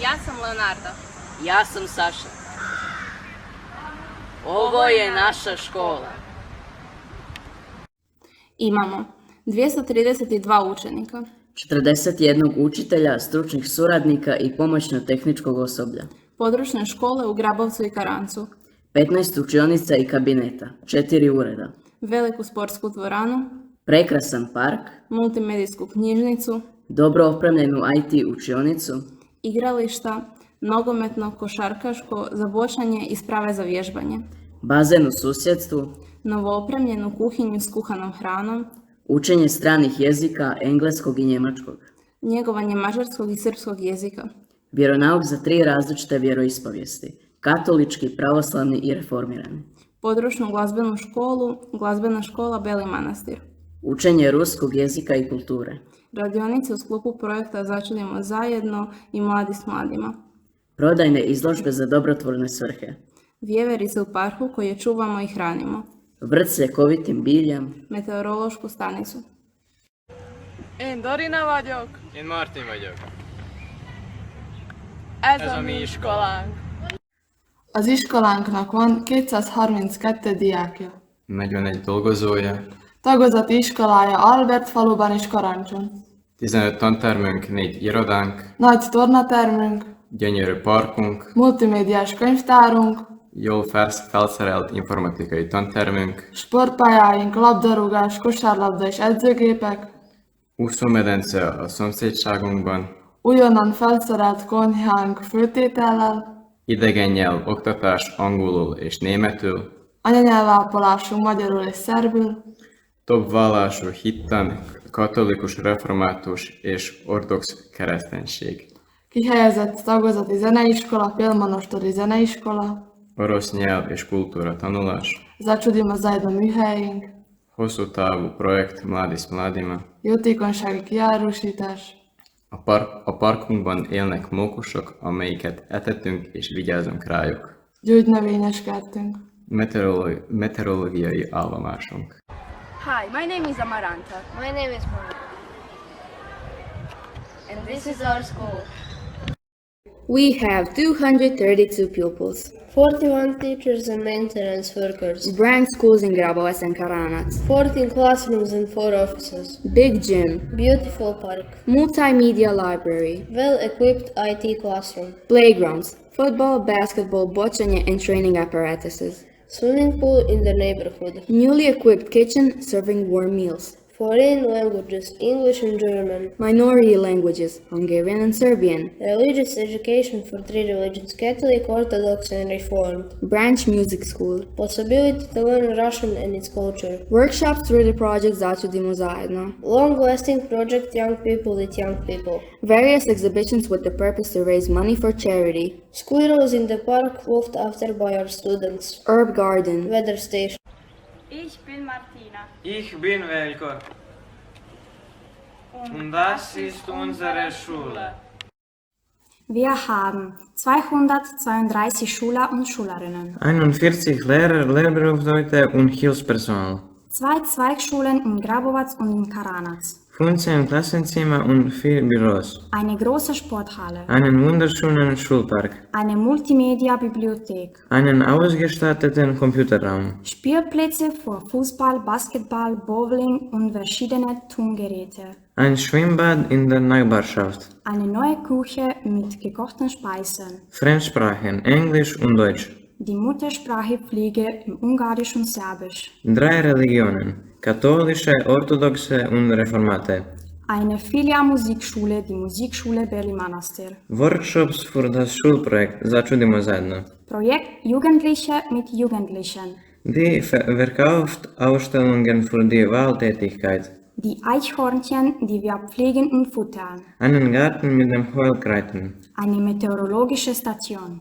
Ja sam Leonardo. Ja sam Saša. Ovo je naša škola. Imamo 232 učenika, 41 učitelja, stručnih suradnika i pomoćno-tehničkog osoblja. područne škole u Grabovcu i Karancu, 15 učionica i kabineta, 4 ureda. veliku sportsku dvoranu, Prekrasan park, multimedijsku knjižnicu, dobro opremljenu IT učionicu, igrališta, nogometno, košarkaško, za bočanje i sprave za vježbanje, bazen u susjedstvu, novoopremljenu kuhinju s kuhanom hranom, učenje stranih jezika, engleskog i njemačkog, njegovanje mađarskog i srpskog jezika, vjeronauk za 3 različite vjeroispovijesti, katolički, pravoslavni i reformirani, područnu glazbenu školu, glazbena škola Beli Manastir, učenje ruskog jezika i kulture, radionice u sklopu projekta Začudimo zajedno i Mladi s mladima, prodajne izložbe za dobrotvorne svrhe, vjeverice u parku koje čuvamo i hranimo, vrt s ljekovitim biljem, meteorološku stanicu. Én Dorina vagyok. Én Martin vagyok. Ez a mi iskolánk. Az iskolánknak van 232 diákja. 41 dolgozója, Tagozati iskolája Albert faluban és Karancson. 15 tantermünk, 4 irodánk, Nagy tornatermünk, gyönyörű parkunk, multimédiás könyvtárunk, jól felszerelt informatikai tantermünk, sportpályáink, labdarúgás, kosárlabda és edzőgépek, úszómedence a szomszédságunkban, újonnan felszerelt konyhánk főtétellel, idegen nyelv oktatás angolul és németül, anyanyelvápolásunk magyarul és szerbül, több vallású hittan, katolikus, református és ortodox kereszténység, kihelyezett tagozati zeneiskola, félmonostori zeneiskola, orosz nyelv és kultúra tanulás, Začudimo zajedno műhelyünk, hosszú távú projekt Mladi s mladima. jótékonysági kiárusítás, A parkunkban élnek mókusok, amelyiket etetünk és vigyázunk rájuk. gyógynövényes kertünk. Meteorológiai állomásunk. Hi, my name is Amaranta. My name is Monica. And this is our school. We have 232 pupils. 41 teachers and maintenance workers. Brand schools in Grabovec and Karanac. 14 classrooms and 4 offices. Big gym. Beautiful park. Multimedia library. Well-equipped IT classroom. Playgrounds. Football, basketball, bočanje and training apparatuses. Swimming pool in the neighborhood. Newly equipped kitchen serving warm meals. Foreign languages, English and German. Minority languages, Hungarian and Serbian. Religious education for 3 religions, Catholic, Orthodox and Reformed. Branch music school. Possibility to learn Russian and its culture. Workshops through the project Začudimo zajedno. Long-lasting project Young People with Young People. Various exhibitions with the purpose to raise money for charity. Squirrels in the park looked after by our students. Herb garden. Weather station. Ich bin Martina. Ich bin Veljko. Und das ist unsere Schule. Wir haben 232 Schüler und Schülerinnen, 41 Lehrer, Lehrberufsleute und Hilfspersonal. 2 Zweigschulen in Grabovec und in Karanac, 15 Klassenzimmer und 4 Büros. eine große Sporthalle, Einen wunderschönen Schulpark. eine Multimedia-Bibliothek, Einen ausgestatteten Computerraum. Spielplätze für Fußball, Basketball, Bowling und verschiedene Turngeräte, Ein Schwimmbad in der Nachbarschaft. eine neue Küche mit gekochten Speisen, Fremdsprachen, Englisch und Deutsch. die Muttersprache Pflege im Ungarisch und Serbisch, 3 Religionen. Katholische, orthodoxe und reformate. eine Filia-Musikschule, die Musikschule Beli Manastir, Workshops für das Schulprojekt Začudimo zajedno. Projekt Jugendliche mit Jugendlichen, Die verkauft Ausstellungen für die Wahltätigkeit. die Eichhörnchen, die wir pflegen und futtern, Einen Garten mit dem Heulkreiten. eine meteorologische Station.